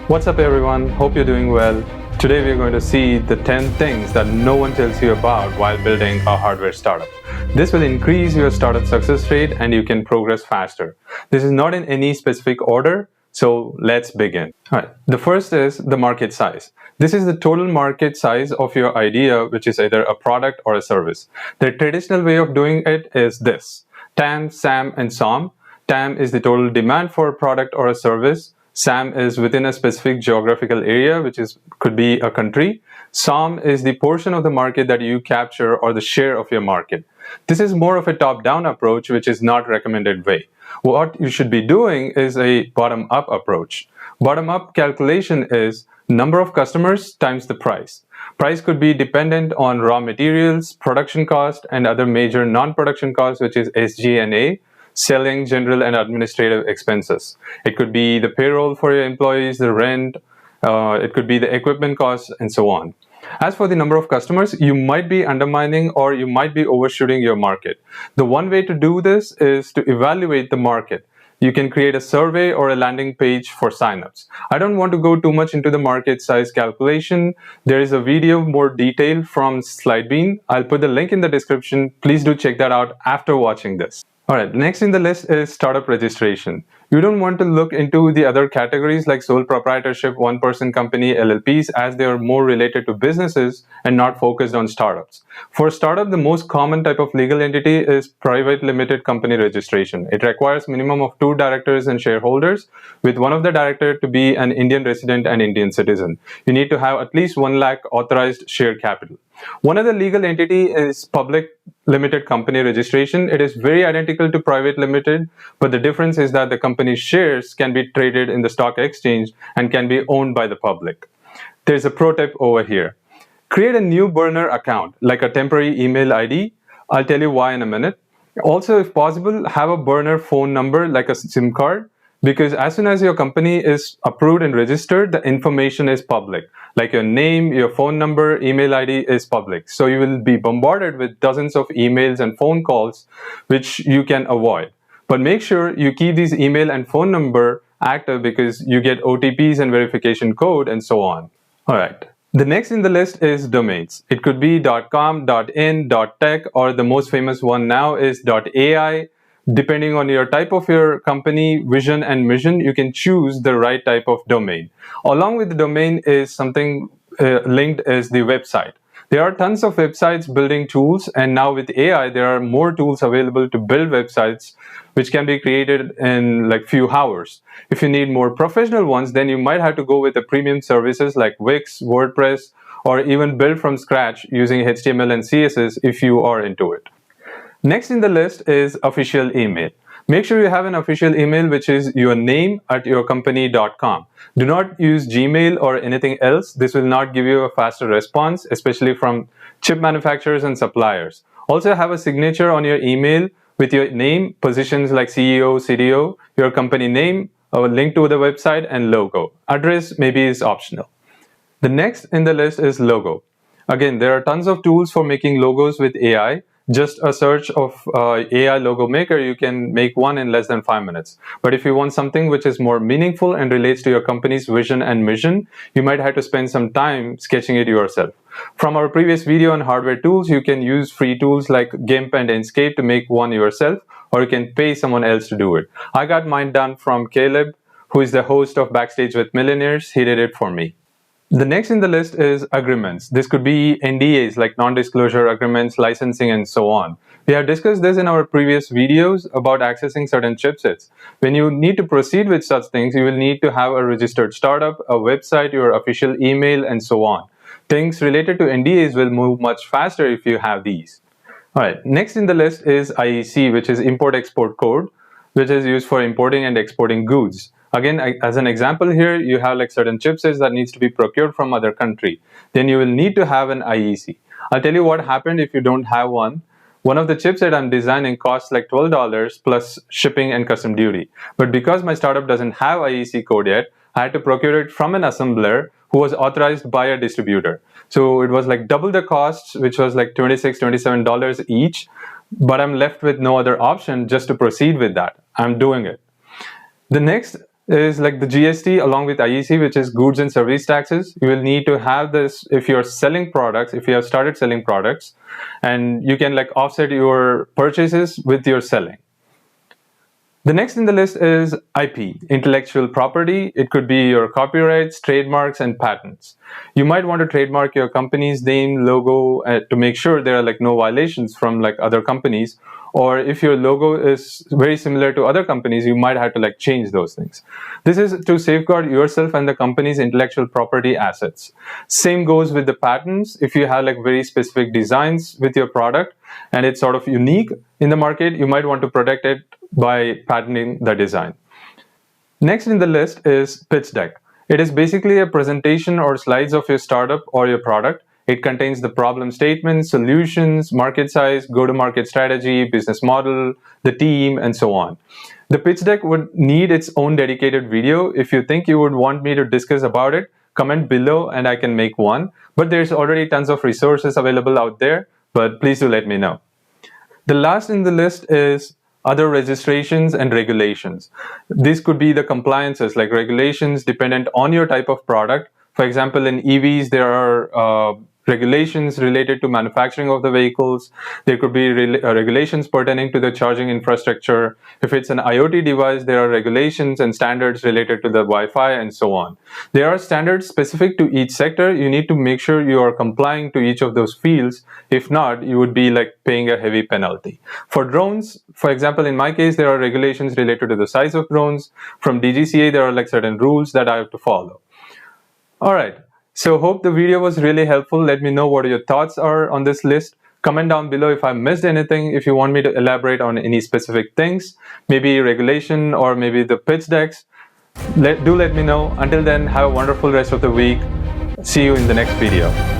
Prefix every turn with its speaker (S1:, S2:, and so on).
S1: What's up everyone, hope you're doing well. Today we're going to see the 10 things that no one tells you about while building a hardware startup. This will increase your startup success rate and you can progress faster. This is not in any specific order, so let's begin. Alright, the first is the market size. This is the total market size of your idea, which is either a product or a service. The traditional way of doing it is this: TAM, SAM, and SOM. TAM is the total demand for a product or a service. SAM is within a specific geographical area, which could be a country. SOM is the portion of the market that you capture or the share of your market. This is more of a top-down approach, which is not recommended way. What you should be doing is a bottom-up approach. Bottom-up calculation is number of customers times the price. Price could be dependent on raw materials, production cost, and other major non-production costs, which is SG&A. Selling, general, and administrative expenses. It could be the payroll for your employees, the rent, it could be the equipment costs, and so on. As for the number of customers, you might be undermining or you might be overshooting your market. The one way to do this is to evaluate the market. You can create a survey or a landing page for signups. I don't want to go too much into the market size calculation. There is a video more detailed from Slidebean. I'll put the link in the description. Please do check that out after watching this. Alright, next in the list is startup registration. You don't want to look into the other categories like sole proprietorship, one-person company, LLPs, as they are more related to businesses and not focused on startups. For a startup, the most common type of legal entity is private limited company registration. It requires minimum of 2 directors and shareholders, with one of the directors to be an Indian resident and Indian citizen. You need to have at least 1 lakh authorized share capital. One other legal entity is public limited company registration. It is very identical to private limited, but the difference is that the company's shares can be traded in the stock exchange and can be owned by the public. There's a pro tip over here. Create a new burner account, like a temporary email ID. I'll tell you why in a minute. Also, if possible, have a burner phone number like a SIM card, because as soon as your company is approved and registered, the information is public. Like your name, your phone number, email ID is public. So you will be bombarded with dozens of emails and phone calls, which you can avoid. But make sure you keep these email and phone number active because you get OTPs and verification code and so on. Alright. The next in the list is domains. It could be .com, .in, .tech, or the most famous one now is .ai. Depending on your type of your company, vision and mission, you can choose the right type of domain. Along with the domain is something linked as the website. There are tons of websites building tools, and now with AI, there are more tools available to build websites, which can be created in like few hours. If you need more professional ones, then you might have to go with the premium services like Wix, WordPress, or even build from scratch using HTML and CSS if you are into it. Next in the list is official email. Make sure you have an official email, which is your name @yourcompany.com. Do not use Gmail or anything else. This will not give you a faster response, especially from chip manufacturers and suppliers. Also have a signature on your email with your name, positions like CEO, CDO, your company name, a link to the website, and logo. Address maybe is optional. The next in the list is logo. Again, there are tons of tools for making logos with AI. Just a search of AI logo maker, you can make one in less than 5 minutes. But if you want something which is more meaningful and relates to your company's vision and mission, you might have to spend some time sketching it yourself. From our previous video on hardware tools, you can use free tools like GIMP and Inkscape to make one yourself, or you can pay someone else to do it. I got mine done from Caleb, who is the host of Backstage with Millionaires. He did it for me. The next in the list is agreements. This could be NDAs like non-disclosure agreements, licensing, and so on. We have discussed this in our previous videos about accessing certain chipsets. When you need to proceed with such things, you will need to have a registered startup, a website, your official email, and so on. Things related to NDAs will move much faster if you have these. Alright, next in the list is IEC, which is Import-Export Code, which is used for importing and exporting goods. Again, as an example here, you have like certain chipsets that needs to be procured from other country. Then you will need to have an IEC. I'll tell you what happened if you don't have one. One of the chipset I'm designing costs like $12 plus shipping and custom duty. But because my startup doesn't have IEC code yet, I had to procure it from an assembler who was authorized by a distributor. So it was like double the cost, which was like $26, $27 each. But I'm left with no other option just to proceed with that. I'm doing it. The next is like the GST along with IEC, which is goods and service taxes. You will need to have this if you're selling products, if you have started selling products, and you can like offset your purchases with your selling. The next in the list is IP, intellectual property. It could be your copyrights, trademarks, and patents. You might want to trademark your company's name, logo, to make sure there are like no violations from like other companies. Or if your logo is very similar to other companies, you might have to like change those things. This is to safeguard yourself and the company's intellectual property assets. Same goes with the patents. If you have like very specific designs with your product and it's sort of unique in the market, you might want to protect it by patenting the design. Next in the list is pitch deck. It is basically a presentation or slides of your startup or your product. It contains the problem statements, solutions, market size, go-to-market strategy, business model, the team, and so on. The pitch deck would need its own dedicated video. If you think you would want me to discuss about it, comment below and I can make one. But there's already tons of resources available out there, but please do let me know. The last in the list is other registrations and regulations. This could be the compliances, like regulations dependent on your type of product. For example, in EVs, there are regulations related to manufacturing of the vehicles. There could be regulations pertaining to the charging infrastructure. If it's an IoT device, there are regulations and standards related to the Wi-Fi and so on. There are standards specific to each sector. You need to make sure you are complying to each of those fields. If not, you would be like paying a heavy penalty. For drones, for example, in my case, there are regulations related to the size of drones. From DGCA, there are like certain rules that I have to follow. All right. So hope the video was really helpful. Let me know what your thoughts are on this list. Comment down below if I missed anything, if you want me to elaborate on any specific things, maybe regulation or maybe the pitch decks. Do let me know. Until then, have a wonderful rest of the week. See you in the next video.